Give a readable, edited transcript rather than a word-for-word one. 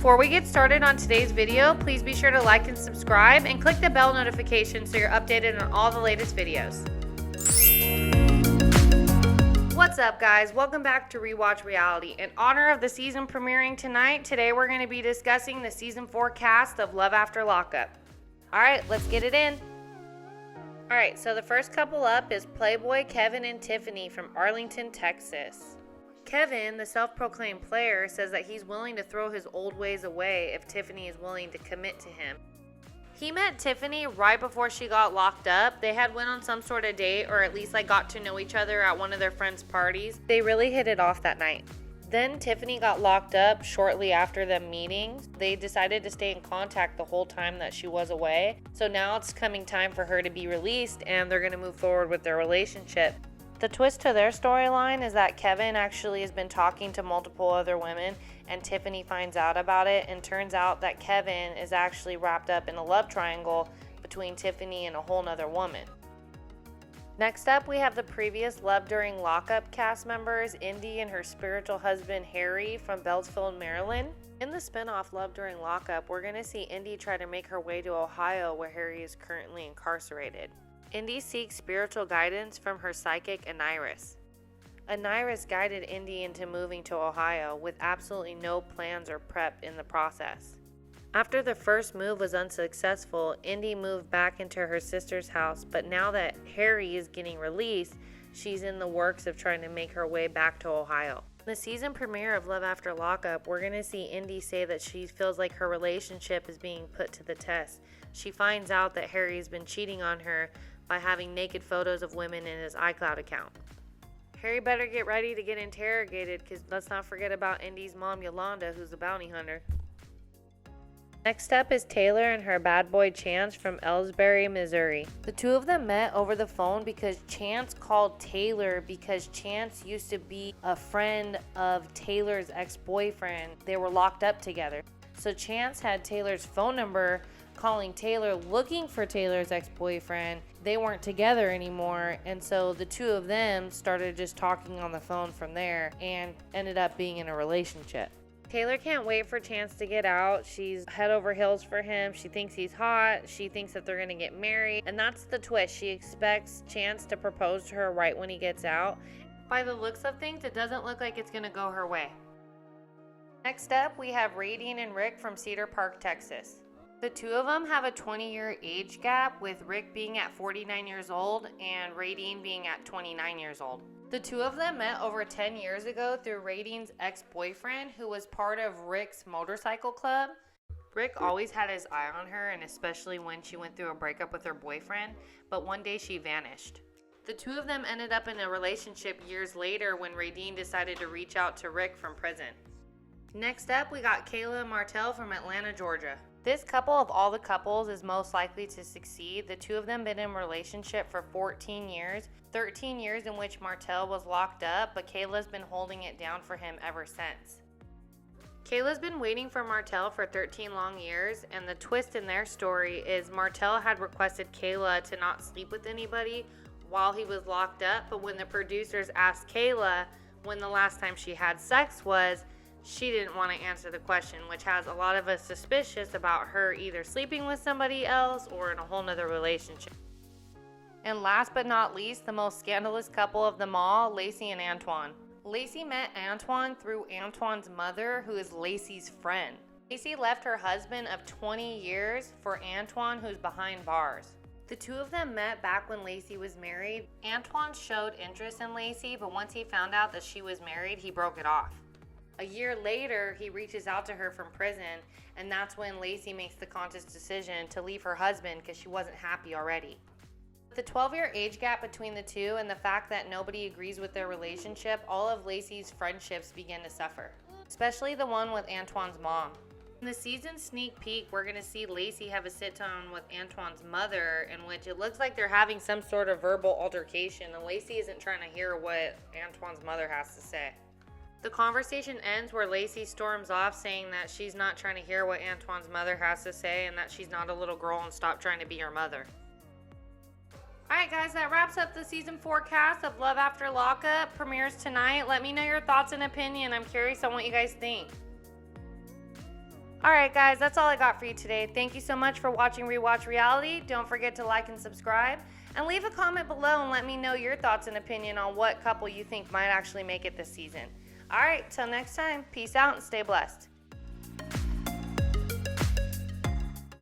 Before we get started on today's video, please be sure to like and subscribe and click the bell notification so you're updated on all the latest videos. What's up, guys? Welcome back to Rewatch Reality. In honor of the season premiering tonight, today we're going to be discussing the season 4 cast of Love After Lockup. Alright, let's get it in. Alright, so the first couple up is Playboy Kevin and Tiffany from Arlington, Texas. Kevin, the self-proclaimed player, says that he's willing to throw his old ways away if Tiffany is willing to commit to him. He met Tiffany right before she got locked up. They had went on some sort of date, or at least got to know each other at one of their friends' parties. They really hit it off that night. Then Tiffany got locked up shortly after them meeting. They decided to stay in contact the whole time that she was away. So now it's coming time for her to be released and they're going to move forward with their relationship. The twist to their storyline is that Kevin actually has been talking to multiple other women and Tiffany finds out about it, and turns out that Kevin is actually wrapped up in a love triangle between Tiffany and a whole nother woman. Next up, we have the previous Love During Lockup cast members, Indy and her spiritual husband Harry from Beltsville, Maryland. In the spinoff Love During Lockup, we're going to see Indy try to make her way to Ohio, where Harry is currently incarcerated. Indy seeks spiritual guidance from her psychic Aniris. Aniris guided Indy into moving to Ohio with absolutely no plans or prep in the process. After the first move was unsuccessful, Indy moved back into her sister's house, but now that Harry is getting released, she's in the works of trying to make her way back to Ohio. In the season premiere of Love After Lockup, we're going to see Indy say that she feels like her relationship is being put to the test. She finds out that Harry's been cheating on her by having naked photos of women in his iCloud account. Harry better get ready to get interrogated, because let's not forget about Indy's mom Yolanda, who's a bounty hunter. Next up is Taylor and her bad boy Chance from Ellsbury, Missouri. The two of them met over the phone because Chance called Taylor because Chance used to be a friend of Taylor's ex-boyfriend. They were locked up together. So Chance had Taylor's phone number, calling Taylor looking for Taylor's ex-boyfriend. They weren't together anymore, and so the two of them started just talking on the phone from there and ended up being in a relationship. Taylor can't wait for Chance to get out. She's head over heels for him. She thinks he's hot. She thinks that they're going to get married, and that's the twist. She expects Chance to propose to her right when he gets out. By the looks of things, it doesn't look like it's going to go her way. Next up, we have Radine and Rick from Cedar Park, Texas. The two of them have a 20-year age gap, with Rick being at 49 years old and Radine being at 29 years old. The two of them met over 10 years ago through Radine's ex-boyfriend, who was part of Rick's motorcycle club. Rick always had his eye on her, and especially when she went through a breakup with her boyfriend, but one day she vanished. The two of them ended up in a relationship years later when Radine decided to reach out to Rick from prison. Next up, we got Kayla Martel from Atlanta, Georgia. This couple of all the couples is most likely to succeed. The two of them been in a relationship for 14 years, 13 years in which Martel was locked up, but Kayla's been holding it down for him ever since. Kayla's been waiting for Martel for 13 long years, and the twist in their story is Martel had requested Kayla to not sleep with anybody while he was locked up, but when the producers asked Kayla when the last time she had sex was, she didn't want to answer the question, which has a lot of us suspicious about her either sleeping with somebody else or in a whole nother relationship. And last but not least, the most scandalous couple of them all, Lacey and Antoine. Lacey met Antoine through Antoine's mother, who is Lacey's friend. Lacey left her husband of 20 years for Antoine, who's behind bars. The two of them met back when Lacey was married. Antoine showed interest in Lacey, but once he found out that she was married, he broke it off. A year later, he reaches out to her from prison, and that's when Lacey makes the conscious decision to leave her husband because she wasn't happy already. The 12-year age gap between the two and the fact that nobody agrees with their relationship, all of Lacey's friendships begin to suffer, especially the one with Antoine's mom. In the season sneak peek, we're going to see Lacey have a sit-down with Antoine's mother, in which it looks like they're having some sort of verbal altercation, and Lacey isn't trying to hear what Antoine's mother has to say. The conversation ends where Lacey storms off saying that she's not trying to hear what Antoine's mother has to say and that she's not a little girl and stop trying to be her mother. Alright guys, that wraps up the season 4 cast of Love After Lockup. Premieres tonight. Let me know your thoughts and opinion. I'm curious on what you guys think. Alright guys, that's all I got for you today. Thank you so much for watching Rewatch Reality. Don't forget to like and subscribe. And leave a comment below and let me know your thoughts and opinion on what couple you think might actually make it this season. Alright, till next time, peace out and stay blessed.